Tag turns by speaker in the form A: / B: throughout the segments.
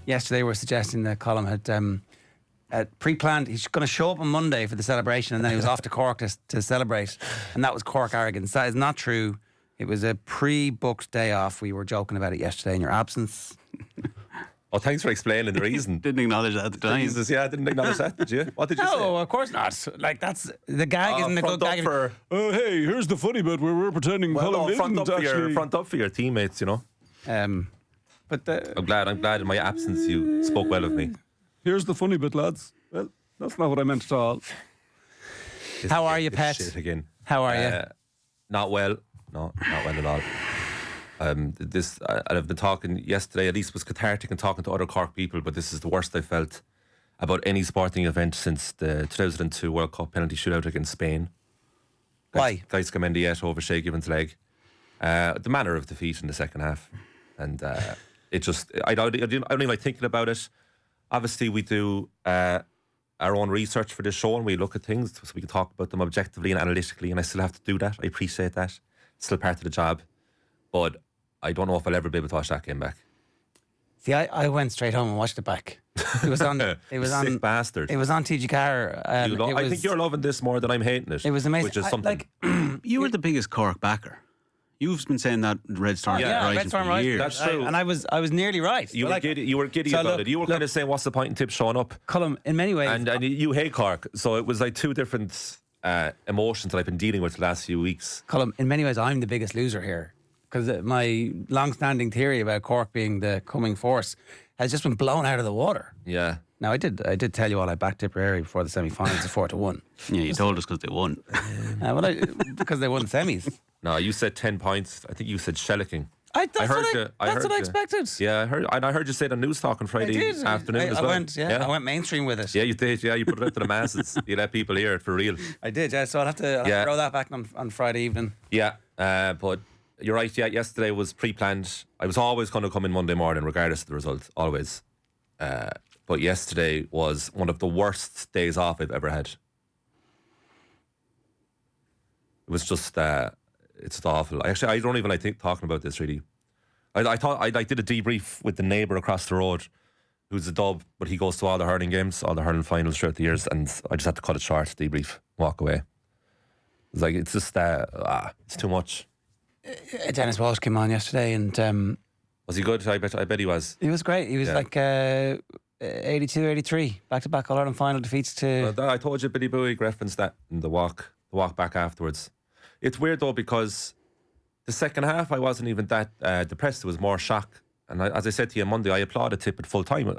A: yesterday were suggesting that Colm had pre-planned. He's going to show up on Monday for the celebration, and then he was off to Cork to celebrate, and that was Cork arrogance. That is not true. It was a pre-booked day off. We were joking about it yesterday in your absence.
B: Oh, thanks for explaining the reason.
C: Didn't acknowledge that at the time.
B: Jesus, yeah, I didn't acknowledge that, did you? What did you say?
A: No, of course not. Like, that's the gag isn't a good gag.
D: Oh, hey, here's the funny bit where we're pretending Colm didn't actually...
B: front up for your teammates, you know.
A: But
B: I'm glad in my absence you spoke well of me.
D: Here's the funny bit, lads. Well, that's not what I meant at all.
A: How are you, Pet?
B: Shit again.
A: How are you?
B: Not well. No, not well at all. I've been talking yesterday, at least was cathartic and talking to other Cork people, but this is the worst I felt about any sporting event since the 2002 World Cup penalty shootout against Spain.
A: Why?
B: Guys Comendiet over Shea Given's leg. The manner of defeat in the second half. And it just, I don't even like thinking about it. Obviously, we do our own research for this show and we look at things so we can talk about them objectively and analytically, and I still have to do that. I appreciate that. It's still part of the job. But I don't know if I'll ever be able to watch that game back.
A: See, I went straight home and watched it back. It was on. It was
B: Sick
A: on.
B: bastard.
A: It was on TG Car.
B: I think you're loving this more than I'm hating it.
A: It was amazing.
B: Which is something.
C: You were the biggest Cork backer. You've been saying that Red Storm
A: Red Storm
C: for years.
B: That's true.
A: And I was nearly right.
B: You were giddy
A: so
B: about
A: look,
B: it. You were kind of saying, what's the point in Tip showing up?
A: Colm, in many ways.
B: And you hate Cork. So it was like two different emotions that I've been dealing with the last few weeks.
A: Colm, in many ways, I'm the biggest loser here. Because my long-standing theory about Cork being the coming force has just been blown out of the water.
B: Yeah.
A: Now, I did tell you all I backed Tipperary before the semi-finals at 4-1.
C: Yeah, you told us because they won.
A: Because they won the semis.
B: No, you said 10 points. I think you said shellacking.
A: That's what I expected.
B: Yeah, I heard you say it on News Talk on Friday afternoon as well.
A: I went mainstream with it.
B: Yeah, you did. Yeah, you put it out to the masses. You let people hear it for real.
A: I did, yeah. So I'll have to throw that back on Friday evening.
B: Yeah, but you're right. Yeah, yesterday was pre-planned. I was always going to come in Monday morning, regardless of the result. Always. But yesterday was one of the worst days off I've ever had. It was just, it's just awful. I don't even like talking about this really. I thought I did a debrief with the neighbour across the road, who's a dub, but he goes to all the hurling games, all the hurling finals throughout the years, and I just had to cut it short, debrief, walk away. It's like, it's just, it's too much.
A: Dennis Walsh came on yesterday and...
B: was he good? I bet he was.
A: He was great. He was like 82, 83, back-to-back All-Ireland final defeats to...
B: Well, I told you Billy Boohig referenced that in the walk back afterwards. It's weird though, because the second half I wasn't even that depressed. It was more shock. And as I said to you on Monday, I applauded Tip at full time. I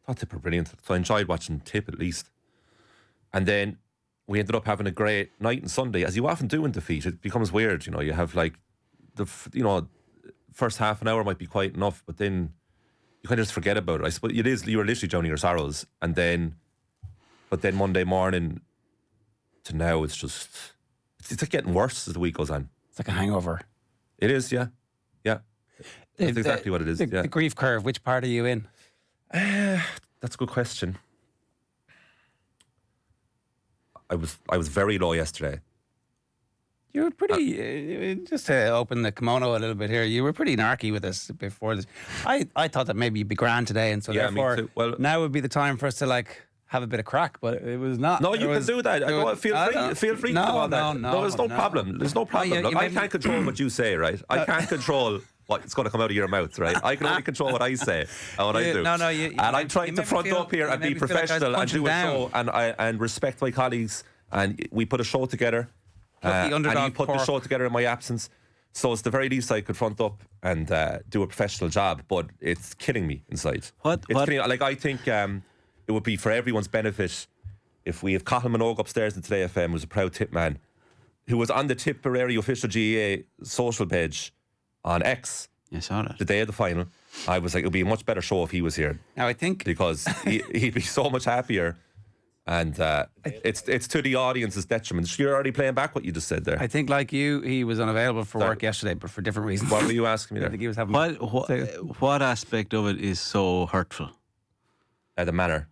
B: thought Tip were brilliant, so I enjoyed watching Tip at least. And then we ended up having a great night on Sunday, as you often do in defeat. It becomes weird, you know. You have like first half an hour might be quite enough, but then you kind of just forget about it. I suppose you were literally drowning your sorrows, but then Monday morning to now, it's like getting worse as the week goes on.
A: It's like a hangover.
B: It is, yeah. That's exactly what it is.
A: The grief curve. Which part are you in?
B: That's a good question. I was very low yesterday.
A: You were pretty, just to open the kimono a little bit here, you were pretty narky with us before this. I thought that maybe you'd be grand today, and so therefore
B: me too. Well,
A: now would be the time for us to have a bit of crack, but it was not.
B: No, you can do that. Feel free to do all that. No, there's no problem. There's no problem. Look, I can't control what you say, right? I can't control what's going to come out of your mouth, right? I can only control what I say and what I do. And I'm trying to front up here and be professional and do a show and respect my colleagues, and we put a show together. And you put the show together in my absence, so it's the very least I could front up and do a professional job, but it's killing me inside. I think it would be for everyone's benefit if we have Colm Minogue upstairs in Today FM, who's a proud Tip man, who was on the Tipperary official GAA social page on X.
C: I saw that.
B: The day of the final. I was like, it would be a much better show if he was here.
A: Now I think
B: because he'd be so much happier. And it's to the audience's detriment. You're already playing back what you just said there.
A: I think, like you, he was unavailable for work yesterday, but for different reasons.
B: What were you asking me there?
A: I think he was having
C: what aspect of it is so hurtful?
B: The manner.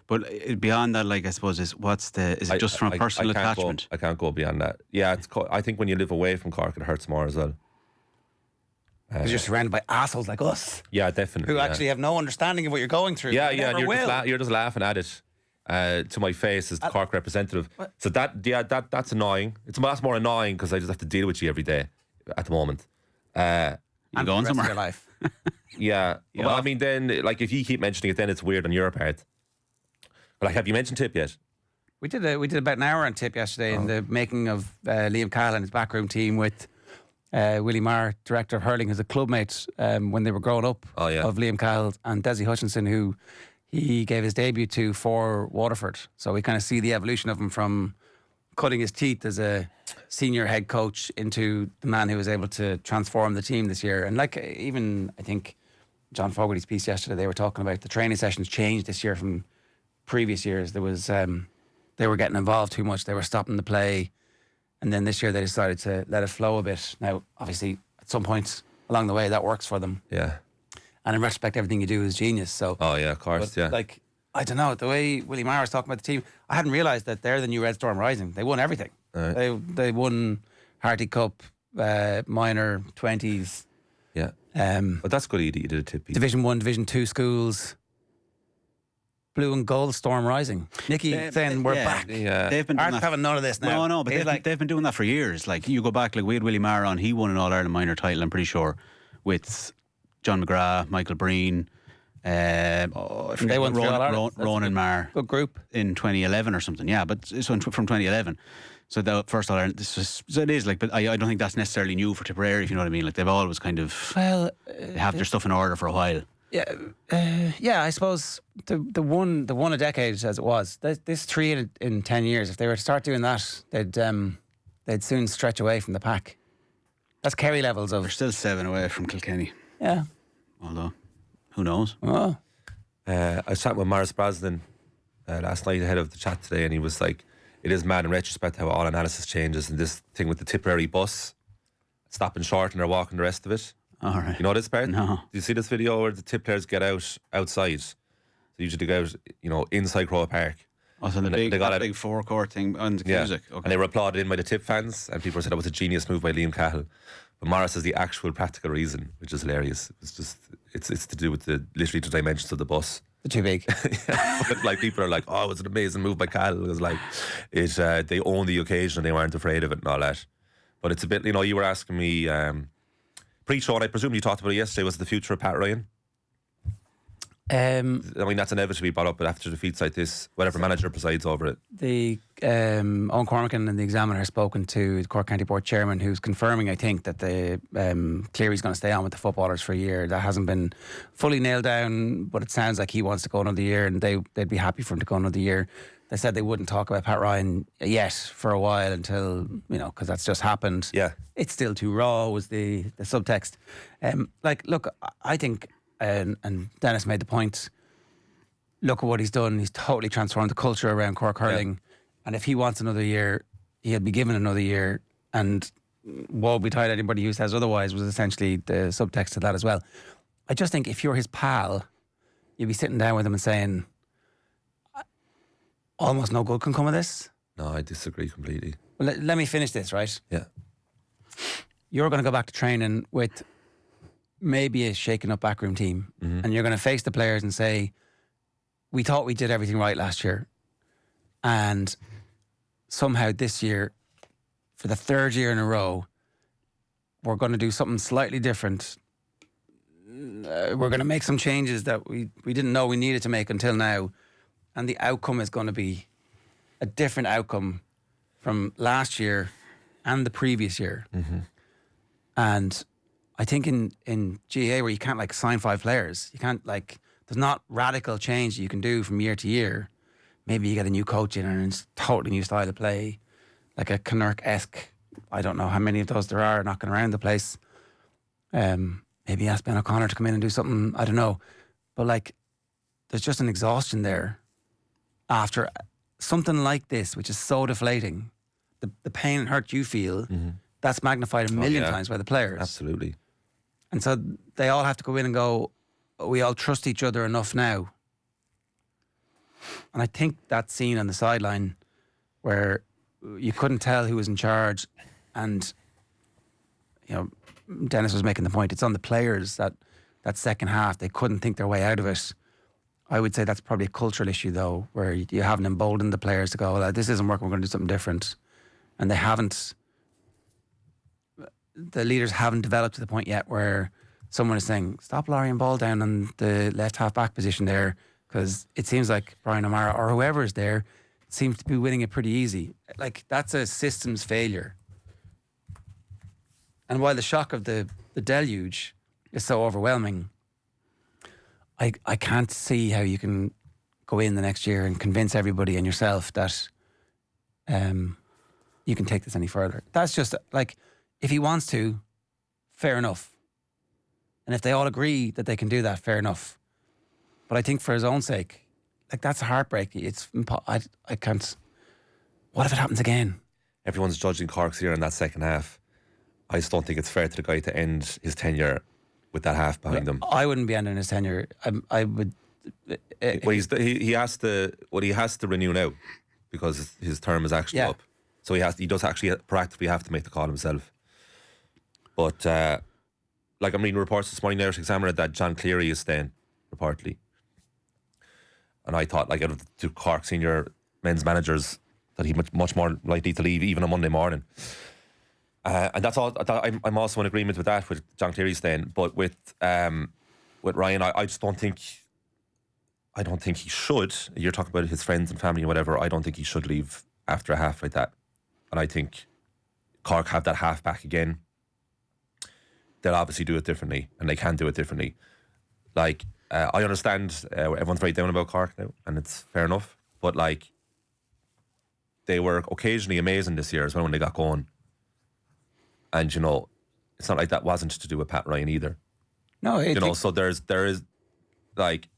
C: But beyond that, I suppose, is it just from a personal attachment?
B: I can't go beyond that. Yeah, I think when you live away from Cork, it hurts more as well.
A: Because you're surrounded by assholes like us.
B: Yeah, definitely.
A: Who actually have no understanding of what you're going through.
B: Yeah, and you're just laughing at it to my face as the Cork representative. What? So that's annoying. That's more annoying because I just have to deal with you every day at the moment.
A: You're going somewhere. Your life.
B: Yeah. Well, I mean, then, like, if you keep mentioning it, then it's weird on your part. Like, have you mentioned Tip yet?
A: We did about an hour on Tip yesterday in the making of Liam Cahill and his backroom team with Willie Maher, director of hurling, who's a clubmate when they were growing up of Liam Cahill, and Desi Hutchinson, who he gave his debut to for Waterford. So we kind of see the evolution of him from cutting his teeth as a senior head coach into the man who was able to transform the team this year. And like even I think John Fogarty's piece yesterday, they were talking about the training sessions changed this year from previous years. There was they were getting involved too much. They were stopping the play. And then this year they decided to let it flow a bit. Now, obviously, at some point along the way, that works for them.
B: Yeah.
A: And in retrospect, everything you do is genius. So.
B: Oh, yeah, of course, yeah.
A: Like, I don't know, the way Willie Maher was talking about the team, I hadn't realised that they're the new Red Storm Rising. They won everything. Right. They won Harty Cup, minor 20s.
B: Yeah. But that's good you did a Tip.
A: Division 1, Division 2 schools. Blue and Gold Storm Rising. Nicky saying we're back.
C: They've been doing
A: having none of this now.
C: No, but they've been doing that for years. Like, you go back, like we had Willie Maher on, he won an All-Ireland minor title, I'm pretty sure, with John McGrath, Michael Breen,
A: they won
C: Ronan Maher.
A: Good group.
C: In 2011 or something, yeah, but so from 2011. So the first All-Ireland, so it is like, but I don't think that's necessarily new for Tipperary, if you know what I mean. Like, they've always kind of have their stuff in order for a while.
A: Yeah, I suppose the one a decade as it was. This 3 in 10 years. If they were to start doing that, they'd soon stretch away from the pack. That's Kerry levels of.
C: They're still 7 away from Kilkenny.
A: Yeah.
C: Although, who knows?
A: Oh.
B: I was chatting with Maurice Brosnan last night ahead of the chat today, and he was like, "It is mad in retrospect how all analysis changes, and this thing with the Tipperary bus stopping short and they're walking the rest of it."
C: All right.
B: You know this part?
C: No.
B: Do you see this video where the Tip players get outside? So usually they go out, inside Crow Park.
C: Oh, so they got a big forecourt thing on the music. Okay.
B: And they were applauded in by the Tip fans, and people said it was a genius move by Liam Cahill. But Morris is the actual practical reason, which is hilarious. It's just it's to do with the dimensions of the bus.
A: They're too big.
B: But like, people are like, "Oh, it was an amazing move by Cahill." It was like they own the occasion and they weren't afraid of it and all that. But it's a bit, you were asking me pre-show, and I presume you talked about it yesterday, was the future of Pat Ryan? I mean, that's inevitably brought up, but after defeats like this, whatever manager presides over it.
A: The Owen Cormacan and the Examiner have spoken to the Cork County Board Chairman, who's confirming, I think, that the Cleary's going to stay on with the footballers for a year. That hasn't been fully nailed down, but it sounds like he wants to go another year, and they'd be happy for him to go another year. They said they wouldn't talk about Pat Ryan yet for a while until, because that's just happened.
B: Yeah.
A: It's still too raw, was the subtext. Look, I think, and Dennis made the point, look at what he's done. He's totally transformed the culture around Cork hurling. Yeah. And if he wants another year, he'll be given another year. And woe betide anybody who says otherwise, was essentially the subtext to that as well. I just think if you're his pal, you'd be sitting down with him and saying, almost no good can come of this.
B: No, I disagree completely.
A: Well, let me finish this, right?
B: Yeah.
A: You're going to go back to training with maybe a shaken up backroom team, and you're going to face the players and say, we thought we did everything right last year, and somehow this year, for the 3rd year in a row, we're going to do something slightly different. We're going to make some changes that we didn't know we needed to make until now, and the outcome is going to be a different outcome from last year and the previous year. And I think in GA, where you can't sign 5 players, you can't there's not radical change that you can do from year to year. Maybe you get a new coach in and it's totally new style of play, like a Connacht-esque. I don't know how many of those there are knocking around the place. Maybe ask Ben O'Connor to come in and do something. I don't know, but there's just an exhaustion there after something like this, which is so deflating. The pain and hurt you feel, that's magnified a million times by the players.
B: Absolutely.
A: And so they all have to go in and go, we all trust each other enough now. And I think that scene on the sideline where you couldn't tell who was in charge, and Dennis was making the point, it's on the players that second half, they couldn't think their way out of it. I would say that's probably a cultural issue, though, where you haven't emboldened the players to go, well, this isn't working, we're going to do something different. And they haven't, the leaders haven't developed to the point yet where someone is saying, stop lorrying ball down on the left half back position there, because it seems like Brian O'Mara or whoever is there seems to be winning it pretty easy. Like, that's a systems failure. And while the shock of the deluge is so overwhelming, I can't see how you can go in the next year and convince everybody and yourself that you can take this any further. That's just, like, if he wants to, fair enough. And if they all agree that they can do that, fair enough. But I think for his own sake, like, that's heartbreaking. I can't. What if it happens again?
B: Everyone's judging Cork's here in that second half. I just don't think it's fair to the guy to end his tenure with that half behind them.
A: I wouldn't be ending his tenure. I would.
B: Well, he has to renew now because his term is actually up. So he does actually proactively have to make the call himself. But like, I'm reading reports this morning, Irish Examiner, that John Cleary is staying reportedly. And I thought, like, out of the two Cork senior men's managers, that he's much more likely to leave even on Monday morning. And that's all. I'm also in agreement with that, with John Cleary staying. But with Ryan, I just don't think. I don't think he should. You're talking about his friends and family and whatever. I don't think he should leave after a half like that. And I think Cork have that half back again. They'll obviously do it differently, and they can do it differently. Like, I understand everyone's very down about Cork now, and it's fair enough. But, like, they were occasionally amazing this year as well when they got going. And, you know, it's not like that wasn't to do with Pat Ryan either.
A: No,
B: you know, so there is like,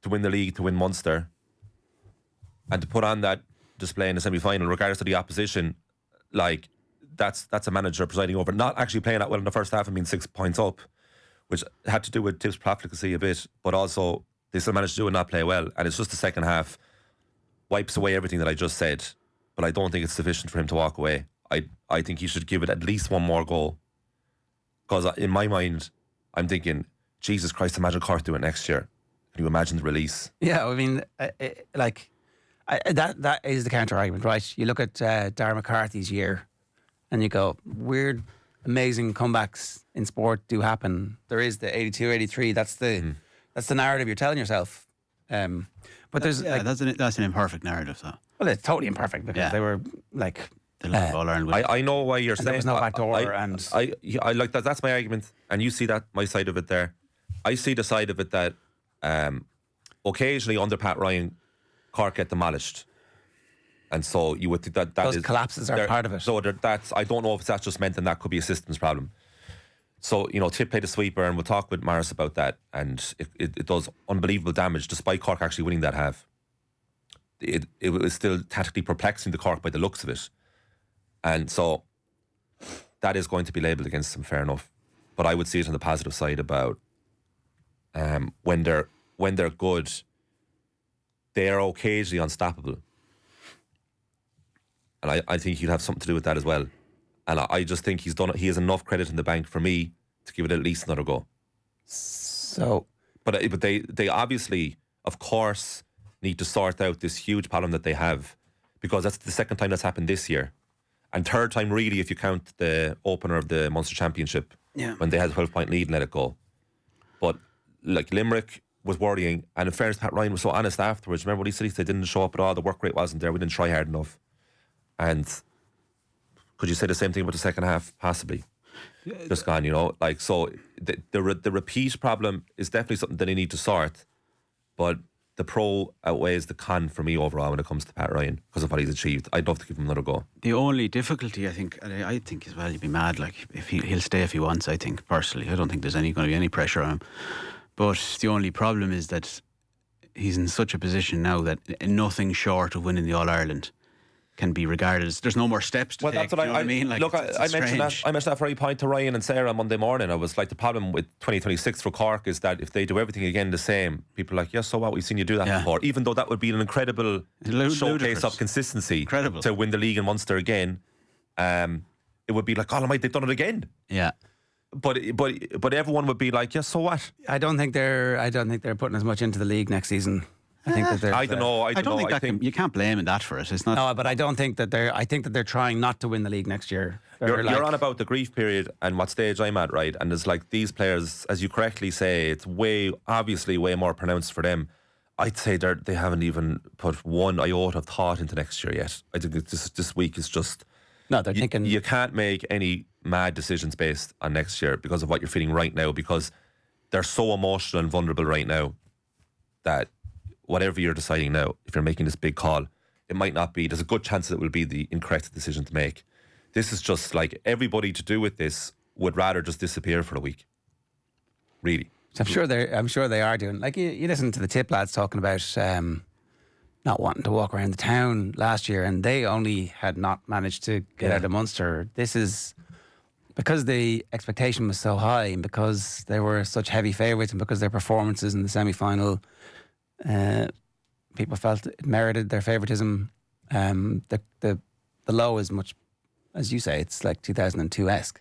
B: to win the league, to win Munster, and to put on that display in the semi-final, regardless of the opposition, like, that's a manager presiding over not actually playing that well in the first half and being 6 points up, which had to do with Tip's profligacy a bit, but also they still managed to do and not play well. And it's just the second half wipes away everything that I just said, but I don't think it's sufficient for him to walk away. I think he should give it at least one more go, because in my mind, I'm thinking, Jesus Christ, imagine Cork do it next year. Can you imagine the release?
A: Yeah, I mean, that is the counter argument, right? You look at Darren McCarthy's year, and you go, weird, amazing comebacks in sport do happen. There is the 82, 83. That's the narrative you're telling yourself. But there's
C: that's an imperfect narrative, though.
A: Well, it's totally imperfect because they were like.
B: I know why you're saying
A: there was no back door, and
B: I like that. That's my argument, and you see that my side of it there. I see the side of it that occasionally under Pat Ryan, Cork get demolished, and so you would think that
A: those collapses are part of it.
B: So that's, I don't know if that's just meant, and that could be a systems problem. So, you know, Tip played a sweeper, and we'll talk with Maris about that, and it does unbelievable damage despite Cork actually winning that half. It was still tactically perplexing to Cork by the looks of it. And so that is going to be labelled against them, fair enough. But I would see it on the positive side about when they're good, they are occasionally unstoppable. And I think he'll have something to do with that as well. And I just think he has enough credit in the bank for me to give it at least another go.
A: So,
B: but they obviously, of course, need to sort out this huge problem that they have, because that's the second time that's happened this year. And third time, really, if you count the opener of the Munster Championship, when they had a 12-point lead and let it go. But, like, Limerick was worrying, and in fairness, Pat Ryan was so honest afterwards. Remember what he said? He said they didn't show up at all, the work rate wasn't there, we didn't try hard enough. And could you say the same thing about the second half? Possibly. Just gone, you know. Like, so the repeat problem is definitely something that they need to sort, but the pro outweighs the con for me overall when it comes to Pat Ryan because of what he's achieved. I'd love to give him another go.
C: The only difficulty, I think as well, you'd be mad, like, if he'll stay if he wants, I think, personally. I don't think there's going to be any pressure on him. But the only problem is that he's in such a position now that nothing short of winning the All-Ireland can be regarded as, there's no more steps to take.
B: That's what I mean. Like, look, I mentioned that very point to Ryan and Sarah on Monday morning. I was like, the problem with 2026 for Cork is that if they do everything again the same, people are like, yes, so what, we've seen you do that before. Even though that would be an incredible showcase of consistency to win the league in Munster again, it would be like, oh, they've done it again.
C: Yeah.
B: but everyone would be like, yeah, so what?
A: I don't think they're putting as much into the league next season. I think that they're.
B: I don't know.
C: I don't think you can't blame that for it. It's not.
A: No, but I don't think that they're. I think that they're trying not to win the league next year.
B: You're on about the grief period and what stage I'm at, right? And it's like these players, as you correctly say, it's obviously way more pronounced for them. I'd say they haven't even put one iota of thought into next year yet. I think this week is just.
A: No, they're thinking.
B: You can't make any mad decisions based on next year because of what you're feeling right now, because they're so emotional and vulnerable right now that whatever you're deciding now, if you're making this big call, it might not be. There's a good chance that it will be the incorrect decision to make. This is just like everybody to do with this would rather just disappear for a week. Really.
A: I'm sure they are doing. Like you listen to the Tip lads talking about not wanting to walk around the town last year, and they only had not managed to get out of Munster. This is because the expectation was so high, and because they were such heavy favourites, and because their performances in the semi-final, people felt it merited their favouritism. The low is much, as you say, it's like 2002-esque.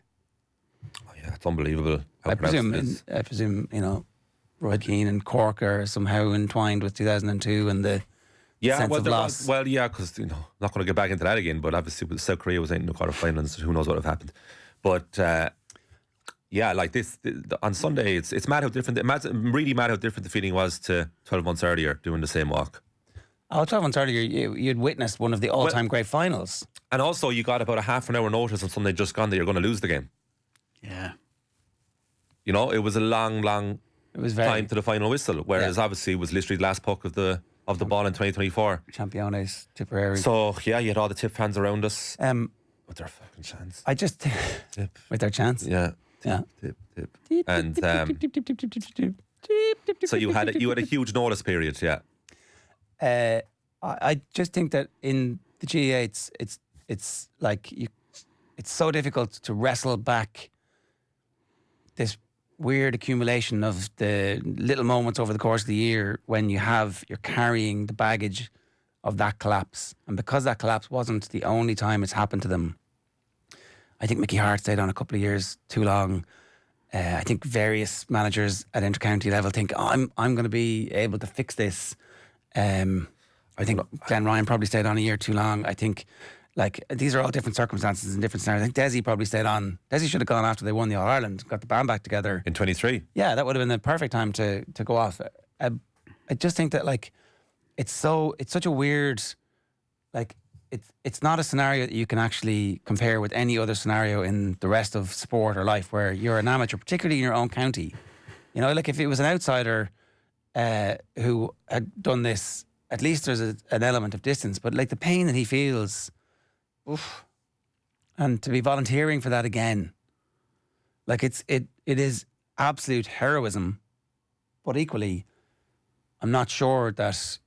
B: Oh yeah, it's unbelievable.
A: I presume, Roy Keane and Cork are somehow entwined with 2002 and the sense of loss.
B: Because not going to get back into that again. But obviously, South Korea was in the quarterfinals. Who knows what would have happened? But like this on Sunday, it's mad how different. Really mad how different the feeling was to 12 months earlier doing the same walk.
A: 12 months earlier, you'd witnessed one of the all-time great finals.
B: And also, you got about a half an hour notice on Sunday just gone that you're going to lose the game.
C: Yeah.
B: It was a long time to the final whistle, whereas obviously it was literally the last puck of the ball in 2024.
A: Championes, Tipperary.
B: So, you had all the Tip fans around us with their fucking chants.
A: With their chants?
B: Yeah. Tip. And so you had a huge notice period, yeah.
A: I just think that in the GAA, it's like it's so difficult to wrestle back this weird accumulation of the little moments over the course of the year when you're carrying the baggage of that collapse. And because that collapse wasn't the only time it's happened to them, I think Mickey Hart stayed on a couple of years too long. I think various managers at intercounty level think, I'm going to be able to fix this. I think Glenn Ryan probably stayed on a year too long. I think these are all different circumstances and different scenarios. I think Desi probably stayed on. Desi should have gone after they won the All-Ireland, got the band back together.
B: In 23?
A: Yeah, that would have been the perfect time to go off. I just think that it's such a weird, it's not a scenario that you can actually compare with any other scenario in the rest of sport or life where you're an amateur, particularly in your own county. If it was an outsider who had done this, at least there's an element of distance. But the pain that he feels, and to be volunteering for that again, it is absolute heroism. But equally, I'm not sure that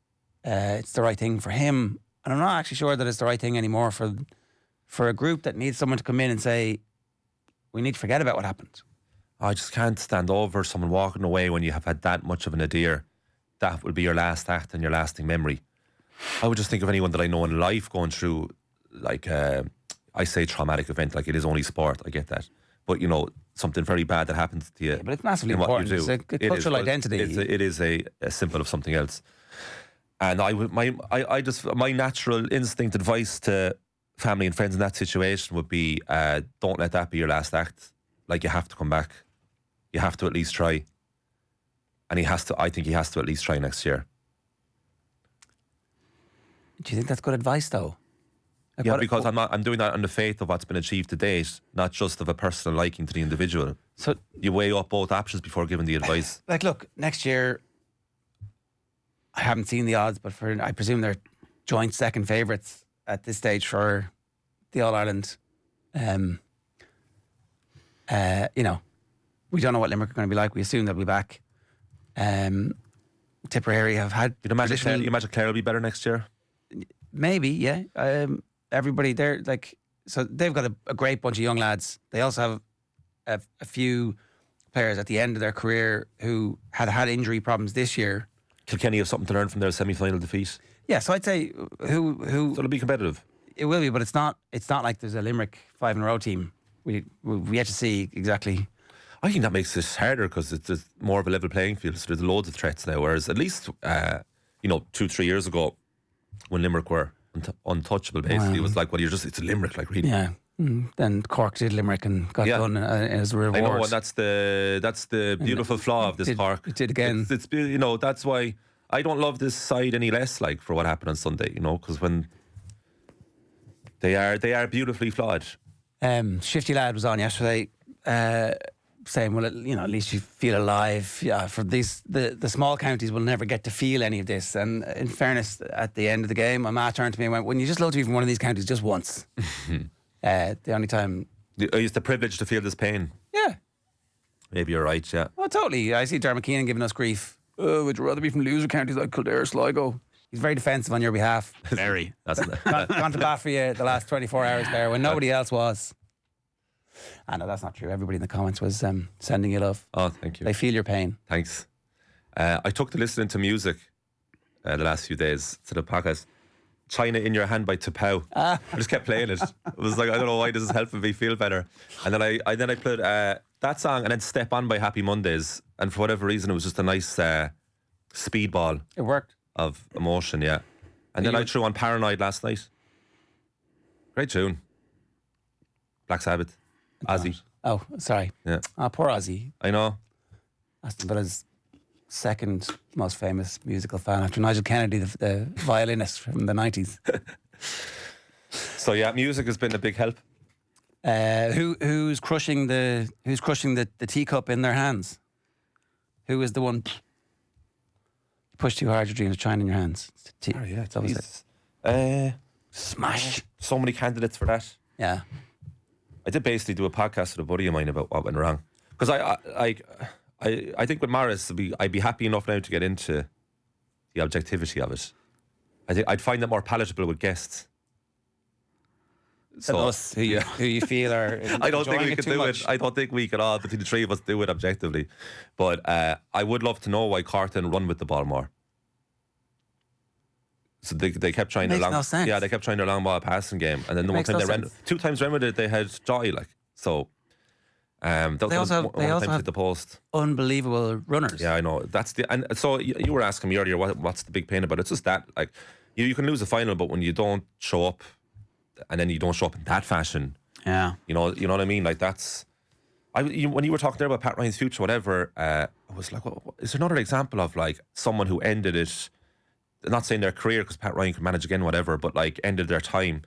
A: it's the right thing for him, and I'm not actually sure that it's the right thing anymore for a group that needs someone to come in and say, we need to forget about what happened.
B: I just can't stand over someone walking away when you have had that much of an idea. That will be your last act and your lasting memory. I would just think of anyone that I know in life going through, I say traumatic event, it is only sport, I get that. But, something very bad that happens to you.
A: Yeah, but it's massively important. It's a cultural identity.
B: It is a symbol of something else. And my natural instinct advice to family and friends in that situation would be, don't let that be your last act. You have to come back. You have to at least try. And I think he has to at least try next year.
A: Do you think that's good advice, though?
B: Because I'm doing that on the faith of what's been achieved to date, not just of a personal liking to the individual. So you weigh up both options before giving the advice.
A: Look, next year, I haven't seen the odds, but I presume they're joint second favourites at this stage for the All-Ireland. We don't know what Limerick are going to be like. We assume they'll be back. Tipperary have had.
B: You imagine Clare will be better next year?
A: Maybe, yeah. Everybody, they're so they've got a great bunch of young lads. They also have a few players at the end of their career who had injury problems this year.
B: Kilkenny have something to learn from their semi-final defeat.
A: Yeah, so I'd say who
B: so it'll be competitive.
A: It will be, but it's not like there's a Limerick 5 in a row team. We've yet to see exactly
B: I think that makes it harder because it's more of a level playing field. So there's loads of threats now. Whereas at least 2-3 years ago, when Limerick were untouchable, basically, it was like, well, it's a Limerick, like really.
A: Yeah. Then Cork did Limerick and got done as a reward.
B: I know, and that's the beautiful flaw of this Cork.
A: It did again.
B: It's that's why I don't love this side any less, like, for what happened on Sunday. Because when they are beautifully flawed.
A: Shifty Lad was on yesterday, saying, well, at least you feel alive. Yeah, for these the small counties will never get to feel any of this. And in fairness, at the end of the game, my ma turned to me and went, "When you just love to be from one of these counties just once." The only time
B: I used the privilege to feel this pain.
A: Yeah.
B: Maybe you're right, yeah.
A: Oh, totally. I see Dermot Keenan giving us grief. Oh, would you rather be from loser counties like Kildare, Sligo? He's very defensive on your behalf.
C: Very.
A: Gone to bat for you the last 24 hours there when nobody else was. No, that's not true. Everybody in the comments was sending you love.
B: Oh, thank you.
A: They feel your pain.
B: Thanks. I took to listening to music the last few days to the podcast. China in Your Hand by Tapau. I just kept playing it. It was like, I don't know why this is helping me feel better. And then I played that song and then Step On by Happy Mondays. And for whatever reason, it was just a nice speedball.
A: It worked.
B: Of emotion, yeah. And then I threw on Paranoid last night. Great tune. Black Sabbath. Ozzy.
A: Oh, sorry.
B: Yeah.
A: Oh, poor Ozzy.
B: I know.
A: Aston Villa's second most famous musical fan after Nigel Kennedy, the violinist from the 90s.
B: So yeah, music has been a big help.
A: Who's crushing the teacup in their hands? Who is the one? Push too hard, your dreams of China in your hands.
B: That was it.
A: Smash.
B: So many candidates for that.
A: Yeah.
B: I did basically do a podcast with a buddy of mine about what went wrong. Because I think with Morris, I'd be happy enough now to get into the objectivity of it. I think I'd find that more palatable with guests.
A: So us, who you feel are
B: I don't think we could do it. I don't think we could all, between the three of us, do it objectively. But I would love to know why Carton run with the ball more. So they kept trying
A: their
B: long.
A: No sense.
B: Yeah, they kept trying their long ball passing game, and then the one time they ran, 2 times ran with it, they had joy, like so.
A: They also have
B: hit the post.
A: Unbelievable runners.
B: Yeah, I know. And so you were asking me earlier, what's the big pain about it? It's just that, like, you can lose a final, but when you don't show up, and then you don't show up in that fashion,
C: yeah,
B: you know what I mean. Like that's, when you were talking there about Pat Ryan's future, whatever. I was like, is there another example of like someone who ended it? Not saying their career, because Pat Ryan could manage again, whatever, but like ended their time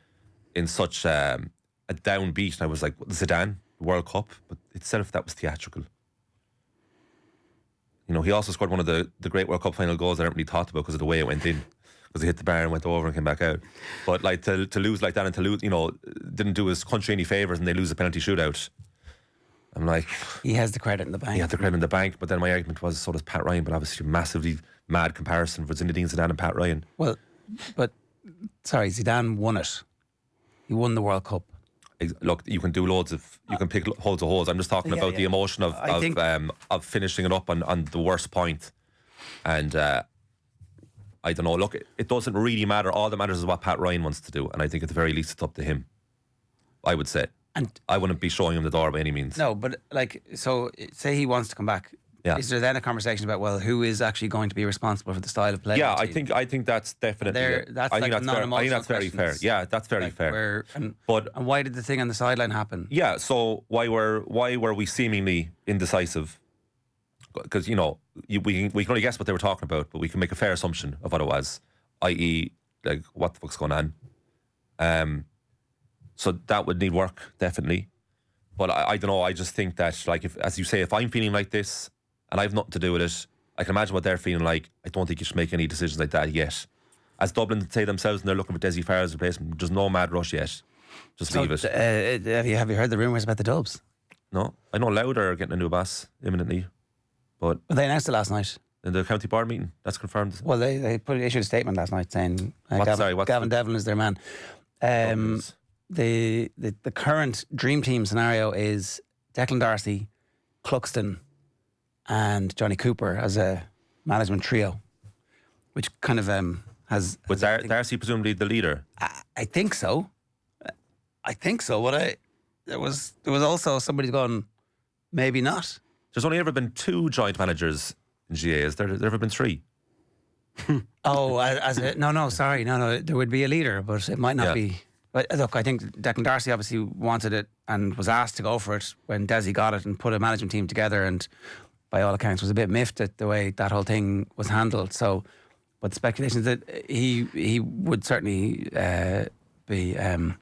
B: in such a downbeat. And I was like, Zidane, World Cup, but itself that was theatrical. He also scored one of the great World Cup final goals I never really thought about because of the way it went in, because he hit the bar and went over and came back out. But like to lose like that and to lose, didn't do his country any favours and they lose a penalty shootout. I'm like,
A: he has the credit in the bank.
B: He has the credit in the bank, but then my argument was so does Pat Ryan, but obviously a massively mad comparison for Zinedine Zidane and Pat Ryan.
A: Well, but sorry, Zidane won it. He won the World Cup.
B: Look, you can do loads of, you can pick loads of holes. I'm just talking about the emotion of finishing it up on the worst point. And I don't know, look, it doesn't really matter. All that matters is what Pat Ryan wants to do, and I think at the very least it's up to him, I would say. And I wouldn't be showing him the door by any means.
A: No, but like, so say he wants to come back. Yeah. Is there then a conversation about, well, who is actually going to be responsible for the style of play?
B: Yeah, I think that's definitely. I think that's very fair. Yeah, that's very fair.
A: And why did the thing on the sideline happen?
B: Yeah, so why were we seemingly indecisive? Because we can only guess what they were talking about, but we can make a fair assumption of what it was, i.e., like what the fuck's going on. So that would need work, definitely. But I don't know. I just think that, like, as you say, if I'm feeling like this and I've nothing to do with it, I can imagine what they're feeling like. I don't think you should make any decisions like that yet. As Dublin say themselves, and they're looking for Desi Farrell's replacement, there's no mad rush yet. Just leave it.
A: Have you heard the rumours about the Dubs?
B: No, I know Louth are getting a new boss imminently, but
A: they announced it last night
B: in the county board meeting. That's confirmed.
A: Well, they issued a statement last night saying Gavin Devlin is their man. The current dream team scenario is Declan Darcy, Cluxton and Johnny Cooper as a management trio, which kind of has...
B: Was Darcy presumably the leader?
A: I think so. There was also somebody going, maybe not.
B: There's only ever been 2 joint managers in GA. Has there ever been 3?
A: Sorry. There would be a leader, but it might not be. But look, I think Declan Darcy obviously wanted it and was asked to go for it when Desi got it and put a management team together, and by all accounts was a bit miffed at the way that whole thing was handled. So, but the speculation is that he would certainly be a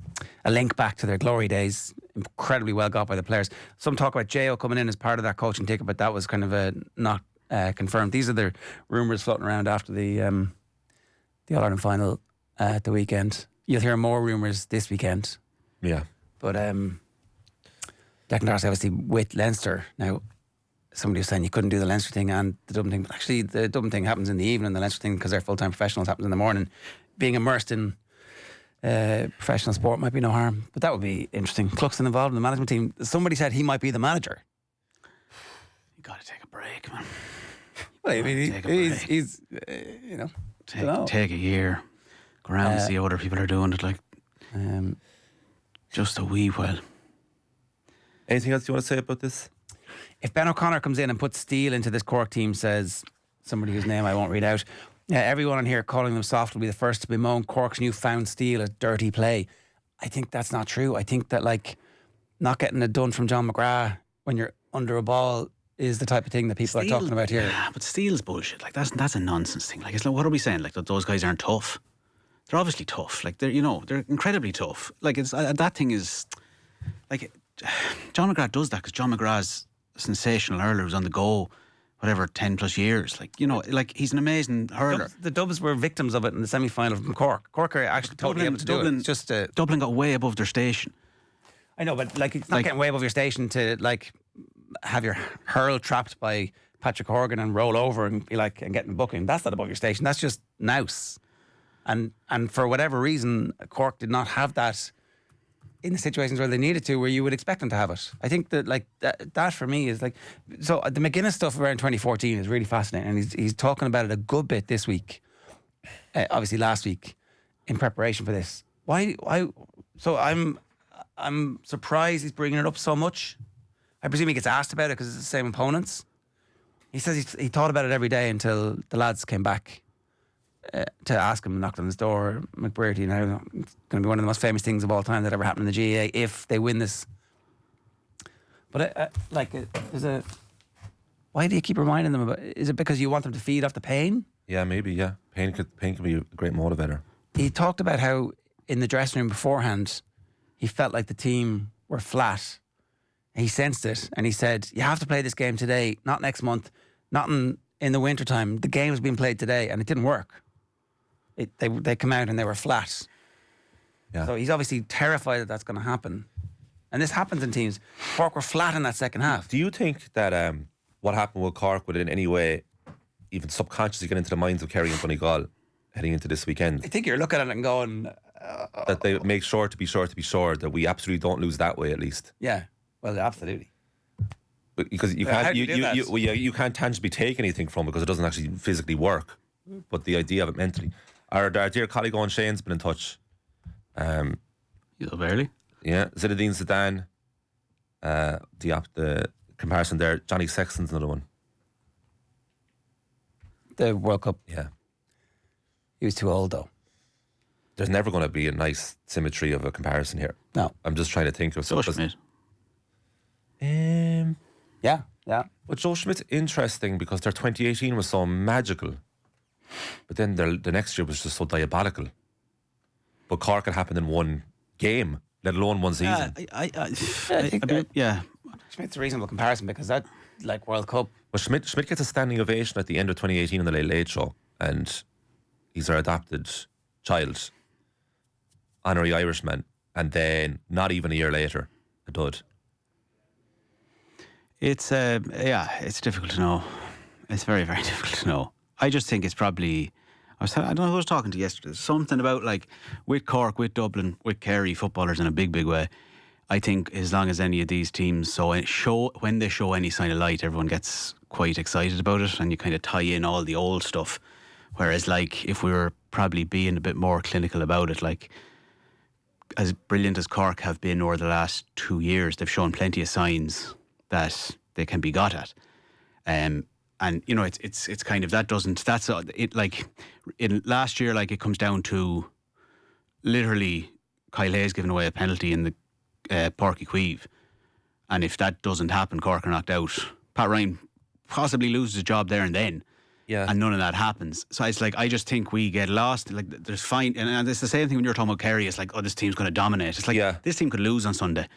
A: link back to their glory days, incredibly well got by the players. Some talk about Jo coming in as part of that coaching ticket, but that was kind of not confirmed. These are the rumours floating around after the All-Ireland final at the weekend. You'll hear more rumours this weekend.
B: Yeah.
A: But Declan Darcy obviously with Leinster. Now, somebody was saying you couldn't do the Leinster thing and the Dublin thing. But actually, the Dublin thing happens in the evening. The Leinster thing, because they're full-time professionals, happens in the morning. Being immersed in professional sport might be no harm. But that would be interesting. Cluxton involved in the management team. Somebody said he might be the manager.
C: You got to take a break, man.
A: Well, I mean, he's
C: take a year. Go around and see how other people are doing it, like just a wee while.
B: Anything else you want to say about this?
A: If Ben O'Connor comes in and puts steel into this Cork team, says somebody whose name I won't read out, everyone in here calling them soft will be the first to bemoan Cork's newfound steel as dirty play. I think that's not true. I think that not getting it done from John McGrath when you're under a ball is the type of thing that people are talking about here.
C: Yeah, but steel's bullshit. Like that's a nonsense thing. Like, what are we saying? Like that those guys aren't tough. They're obviously tough. Like they're incredibly tough. Like it's that thing is like John McGrath does that because John McGrath's a sensational hurler who's on the go, 10 plus years. Like he's an amazing hurler.
A: The Dubs were victims of it in the semi-final from Cork. Cork are actually totally able to do it. It's just
C: Dublin got way above their station.
A: I know, but it's not getting way above your station to have your hurl trapped by Patrick Horgan and roll over and be and getting a booking. That's not above your station. That's just nous. And for whatever reason, Cork did not have that in the situations where they needed to, where you would expect them to have it. I think that that for me is so the McGuinness stuff around 2014 is really fascinating, and he's talking about it a good bit this week. Obviously last week in preparation for this. Why? So I'm surprised he's bringing it up so much. I presume he gets asked about it because it's the same opponents. He says he thought about it every day until the lads came back to ask him, knocked on his door. McBrearty, it's going to be one of the most famous things of all time that ever happened in the GAA if they win this. But there's a. Why do you keep reminding them about? Is it because you want them to feed off the pain?
B: Yeah, maybe. Yeah, pain can be a great motivator.
A: He talked about how in the dressing room beforehand, he felt like the team were flat. He sensed it, and he said, "You have to play this game today, not next month, not in the winter time. The game was being played today, and it didn't work. They come out and they were flat." Yeah. So he's obviously terrified that that's going to happen, and this happens in teams. Cork were flat in that second half.
B: Do you think that what happened with Cork would in any way, even subconsciously, get into the minds of Kerry and Donegal heading into this weekend?
A: I think you're looking at it and going
B: that they make sure that we absolutely don't lose that way at least.
A: Yeah. Well, absolutely.
B: Because you can't tangibly take anything from it because it doesn't actually physically work. But the idea of it mentally. Our dear colleague Owen Shane's been in touch.
C: He's up early.
B: Yeah, Zinedine Zidane. The comparison there. Johnny Sexton's another one.
A: The World Cup.
B: Yeah.
A: He was too old though.
B: There's never going to be a nice symmetry of a comparison here.
A: No.
B: I'm just trying to think of
C: something. Schmidt.
A: Yeah.
B: But Joe Schmidt's interesting because their 2018 was so magical, but then the next year was just so diabolical. But Cork had happened in one game, let alone one season.
A: I think Schmidt's a reasonable comparison because that World Cup.
B: Well, Schmidt gets a standing ovation at the end of 2018 on the Late Late Show, and he's our adopted child, honorary Irishman, and then not even a year later, a dud.
C: It's difficult to know. It's very, very difficult to know. I just think it's probably. I don't know who I was talking to yesterday. There's something about with Cork, with Dublin, with Kerry footballers in a big, big way. I think as long as any of these teams when they show any sign of light, everyone gets quite excited about it, and you kind of tie in all the old stuff. Whereas, if we were probably being a bit more clinical about it, as brilliant as Cork have been over the last 2 years, they've shown plenty of signs that they can be got at. And you know, it's kind of in last year, like, it comes down to literally Kyle Hayes giving away a penalty in the Páirc Uí Chaoimh, and if that doesn't happen, Cork are knocked out. Pat Ryan possibly loses his job there and then. Yeah. And none of that happens. So it's like, I just think we get lost. Like, there's fine, and it's the same thing when you're talking about Kerry. It's like, oh, this team's going to dominate. It's like, this team could lose on Sunday.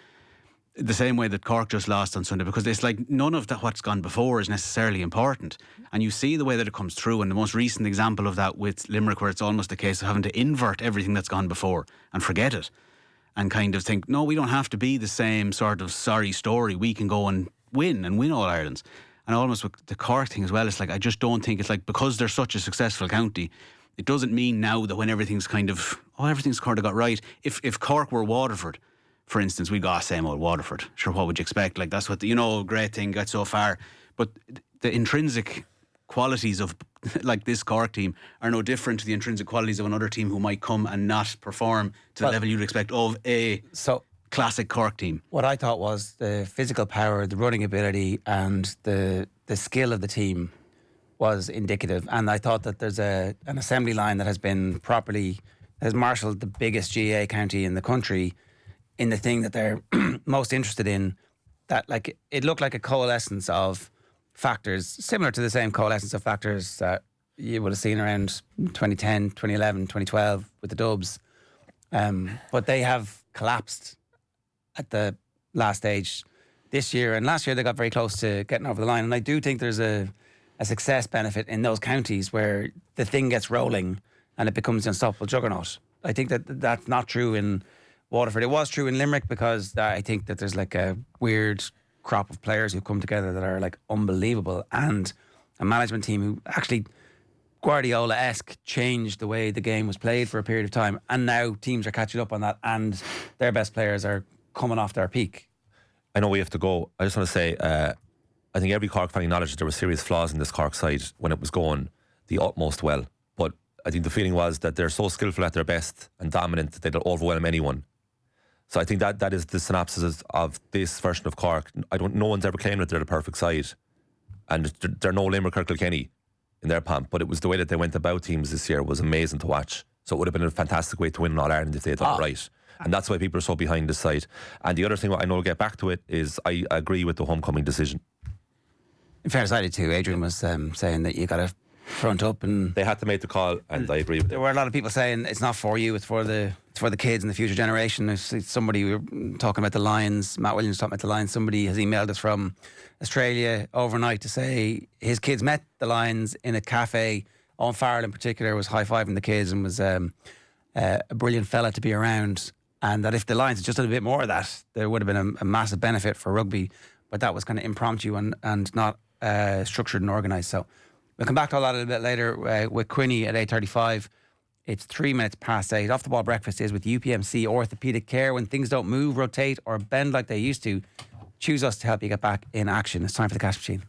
C: The same way that Cork just lost on Sunday, because it's like none of that what's gone before is necessarily important. And you see the way that it comes through, and the most recent example of that with Limerick, where it's almost a case of having to invert everything that's gone before and forget it, and kind of think, no, we don't have to be the same sort of sorry story. We can go and win All Irelands. And almost with the Cork thing as well, it's like, I just don't think it's like, because they're such a successful county, it doesn't mean now that when everything's kind of got right. If Cork were Waterford, for instance, we got same old Waterford. Sure, what would you expect? Like, that's what great thing got so far. But the intrinsic qualities of like this Cork team are no different to the intrinsic qualities of another team who might come and not perform to the level you'd expect of a classic Cork team.
A: What I thought was the physical power, the running ability, and the skill of the team was indicative. And I thought that there's an assembly line that has marshalled the biggest GAA county in the country in the thing that they're most interested in. That, like, it looked like a coalescence of factors, similar to the same coalescence of factors that you would have seen around 2010, 2011, 2012 with the Dubs. But they have collapsed at the last stage this year. And last year they got very close to getting over the line. And I do think there's a success benefit in those counties where the thing gets rolling and it becomes an unstoppable juggernaut. I think that's not true in Waterford. It was true in Limerick, because I think that there's like a weird crop of players who come together that are like unbelievable, and a management team who actually Guardiola-esque changed the way the game was played for a period of time, and now teams are catching up on that, and their best players are coming off their peak.
B: I know we have to go. I just want to say, I think every Cork fan acknowledged there were serious flaws in this Cork side when it was going the utmost well, but I think the feeling was that they're so skillful at their best and dominant that they'll overwhelm anyone. So I think that is the synopsis of this version of Cork. No one's ever claimed that they're the perfect side, and they're no Limerick or Kilkenny in their pomp, but it was the way that they went about teams this year was amazing to watch. So it would have been a fantastic way to win in All Ireland if they had done it right. And that's why people are so behind this side. And the other thing, I know we'll get back to it, is I agree with the homecoming decision.
A: In fairness, I did too. Adrian was saying that you got to front up, and
B: they had to make the call, and I agree with
A: there were a lot of people saying it's not for you, it's for the kids and the future generation. There's somebody, we were talking about the Lions, Matt Williams talking about the Lions, somebody has emailed us from Australia overnight to say his kids met the Lions in a cafe. Owen Farrell in particular was high-fiving the kids and was a brilliant fella to be around, and that if the Lions had just done a bit more of that, there would have been a massive benefit for rugby, but that was kind of impromptu and not structured and organised. So we'll come back to all that a little bit later with Quinny at 8:35. It's 3 minutes past 8. Off the Ball Breakfast is with UPMC Orthopaedic Care. When things don't move, rotate or bend like they used to, choose us to help you get back in action. It's time for the cash machine.